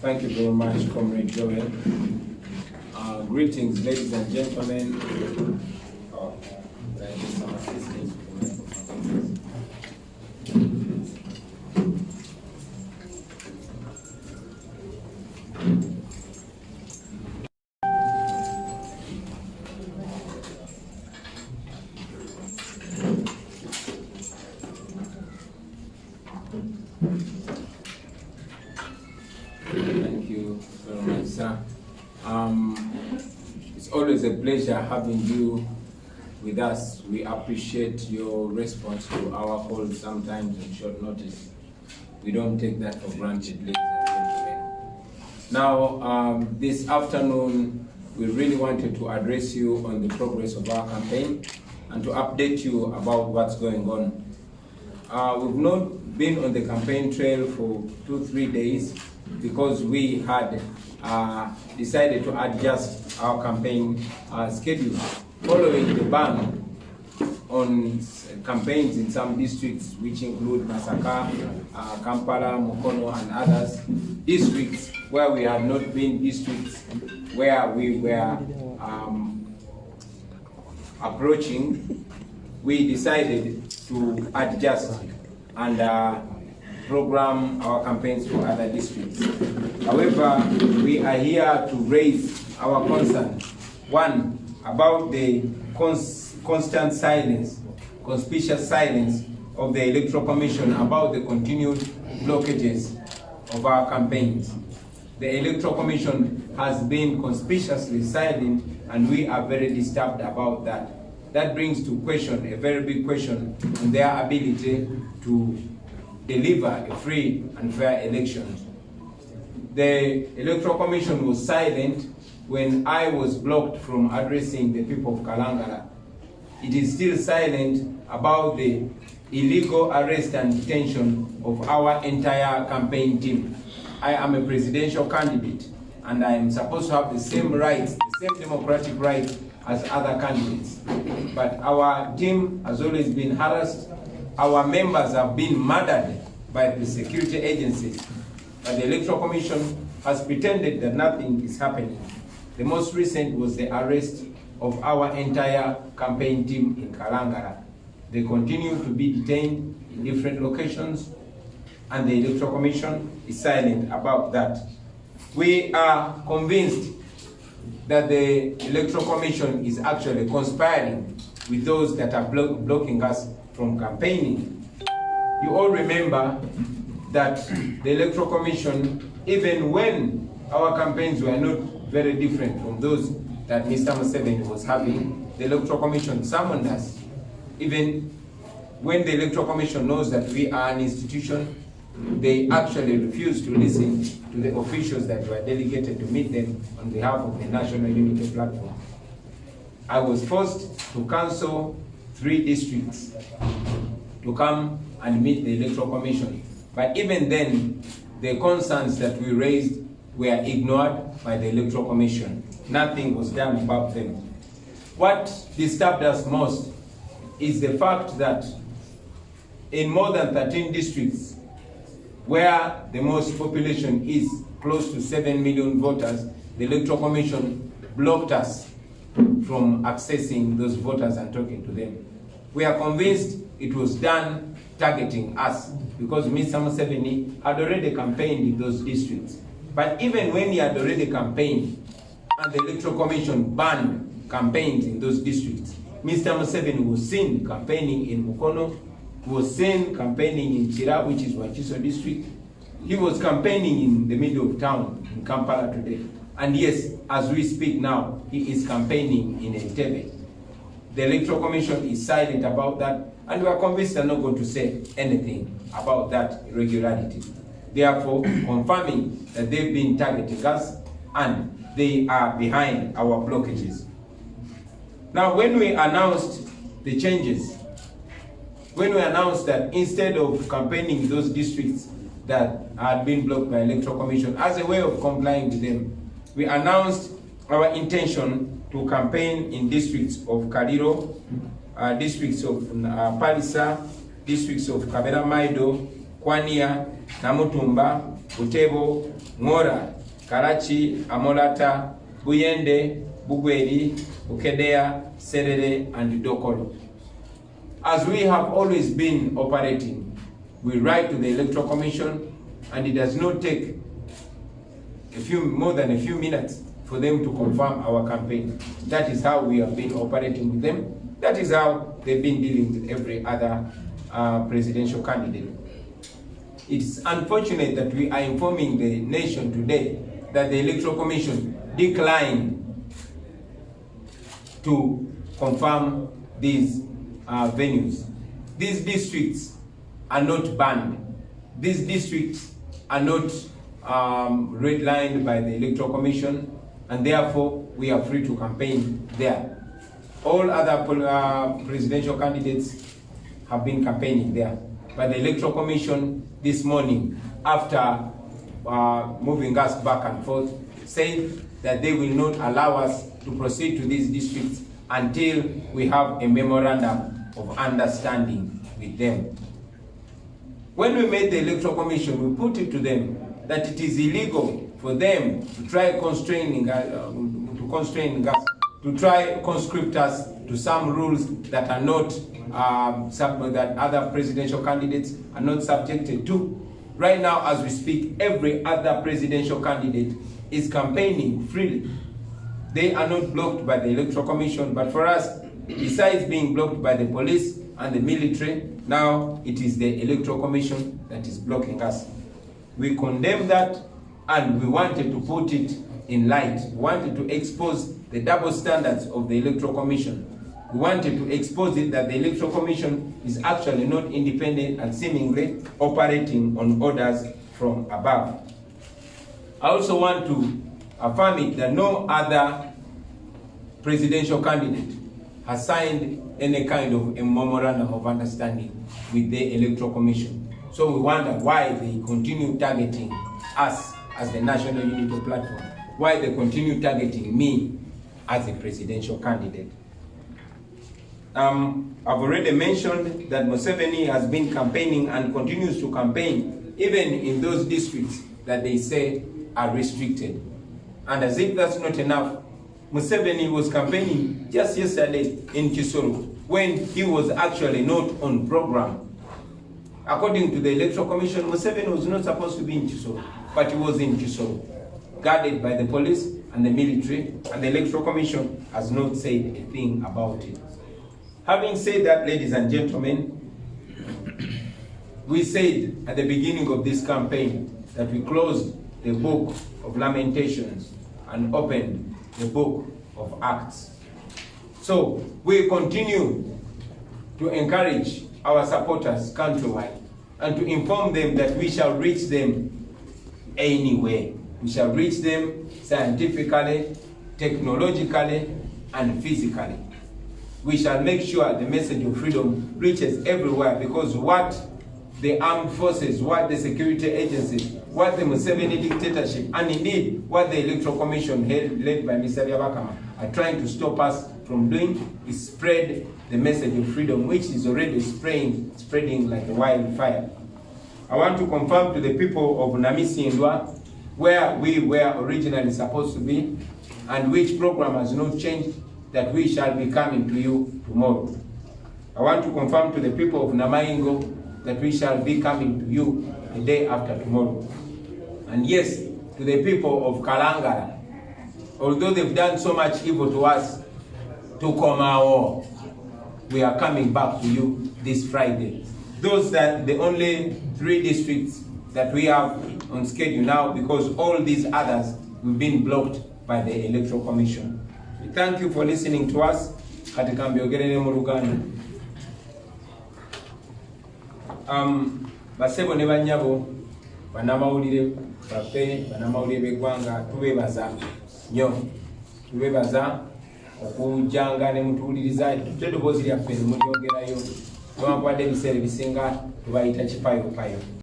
Thank you very much, Comrade Joel. Greetings, ladies and gentlemen. Some assistance. Thank you very much, sir. It's always a pleasure having you with us. We appreciate your response to our calls, sometimes in short notice. We don't take that for granted, ladies and gentlemen. Now, this afternoon, we really wanted to address you on the progress of our campaign and to update you about what's going on. We've not been on the campaign trail for 2-3 days because we had decided to adjust our campaign schedule following the ban on campaigns in some districts, which include Masaka, Kampala, Mukono, and others, districts where we had not been, districts where we were approaching. We decided to adjust and program our campaigns for other districts. However, we are here to raise our concern. One, about the constant silence, conspicuous silence of the Electoral Commission about the continued blockages of our campaigns. The Electoral Commission has been conspicuously silent, and we are very disturbed about that. That brings to question, a very big question, on their ability to deliver a free and fair election. The Electoral Commission was silent when I was blocked from addressing the people of Kalangala. It is still silent about the illegal arrest and detention of our entire campaign team. I am a presidential candidate, and I am supposed to have the same rights, the same democratic rights as other candidates. But our team has always been harassed. Our members have been murdered by the security agencies. But the Electoral Commission has pretended that nothing is happening. The most recent was the arrest of our entire campaign team in Kalangala. They continue to be detained in different locations, and the Electoral Commission is silent about that. We are convinced that the Electoral Commission is actually conspiring with those that are blocking us from campaigning. You all remember that the Electoral Commission, even when our campaigns were not very different from those that Mr. Museveni was having, the Electoral Commission summoned us. Even when the Electoral Commission knows that we are an institution, they actually refuse to listen to the officials that were delegated to meet them on behalf of the National Unity Platform. I was forced to cancel 3 districts to come and meet the Electoral Commission. But even then, the concerns that we raised were ignored by the Electoral Commission. Nothing was done about them. What disturbed us most is the fact that in more than 13 districts, where the most population is close to 7 million voters, the Electoral Commission blocked us from accessing those voters and talking to them. We are convinced it was done targeting us because Mr. Museveni had already campaigned in those districts. But even when he had already campaigned and the Electoral Commission banned campaigns in those districts, Mr. Museveni was seen campaigning in Mukono, was seen campaigning in Chira, which is Wachiso district. He was campaigning in the middle of town in Kampala today. And yes, as we speak now, he is campaigning in Entebbe. The Electoral Commission is silent about that, and we are convinced they're not going to say anything about that irregularity. Therefore, confirming that they've been targeting us and they are behind our blockages. Now, when we announced the changes, when we announced that instead of campaigning in those districts that had been blocked by Electoral Commission, as a way of complying with them, we announced our intention to campaign in districts of Kaliro, districts of Palisa, districts of Kabera Maido, Kwania, Namutumba, Butebo, Ngora, Karachi, Amolata, Buyende, Bugweri, Bukedea, Serere, and Dokolo. As we have always been operating, we write to the Electoral Commission, and it does not take more than a few minutes for them to confirm our campaign. That is how we have been operating with them. That is how they've been dealing with every other presidential candidate. It's unfortunate that we are informing the nation today that the Electoral Commission declined to confirm these venues. These districts are not banned. These districts are not redlined by the Electoral Commission, and therefore we are free to campaign there. All other presidential candidates have been campaigning there. But the Electoral Commission this morning, after moving us back and forth, said that they will not allow us to proceed to these districts until we have a memorandum of understanding with them. When we made the Electoral Commission, we put it to them that it is illegal for them to try constraining us, to try conscript us to some rules that are not that other presidential candidates are not subjected to. Right now, as we speak, every other presidential candidate is campaigning freely. They are not blocked by the Electoral Commission, but for us, besides being blocked by the police and the military, now it is the Electoral Commission that is blocking us. We condemn that, and we wanted to put it in light. We wanted to expose the double standards of the Electoral Commission. We wanted to expose it that the Electoral Commission is actually not independent and seemingly operating on orders from above. I also want to affirm it that no other presidential candidate has signed any kind of a memorandum of understanding with the Electoral Commission. So we wonder why they continue targeting us as the National Unity Platform, why they continue targeting me as a presidential candidate. I've already mentioned that Museveni has been campaigning and continues to campaign even in those districts that they say are restricted. And as if that's not enough, Museveni was campaigning just yesterday in Kisoro when he was actually not on program. According to the Electoral Commission, Museveni was not supposed to be in Kisoro, but he was in Kisoro, guarded by the police and the military, and the Electoral Commission has not said a thing about it. Having said that, ladies and gentlemen, we said at the beginning of this campaign that we closed the book of Lamentations and opened the book of Acts. So we continue to encourage our supporters countrywide and to inform them that we shall reach them anywhere. We shall reach them scientifically, technologically, and physically. We shall make sure the message of freedom reaches everywhere, because what the armed forces, what the security agencies, what the Museveni dictatorship, and indeed what the Electoral Commission led by Mr. Byabakama are trying to stop us from doing is spread the message of freedom, which is already spreading like a wildfire. I want to confirm to the people of Namisindwa, where we were originally supposed to be, and which program has not changed, that we shall be coming to you tomorrow. I want to confirm to the people of Namaingo that we shall be coming to you the day after tomorrow. And yes, to the people of Kalangala, although they've done so much evil to us, to Komao, we are coming back to you this Friday. Those are the only 3 districts that we have on schedule now, because all these others have been blocked by the Electoral Commission. We thank you for listening to us. Katika mbyogerere mu Uganda. Basebo ne banyabo banamawulire baffe banamawulire beggwanga tubebaza nnyo. Tubebaza okujjanga ne mutuwuliriza eddoboozi lyaffe ne mulyongerayo. Newankubadde ebiseera ebisinga tubayita kipayopayo.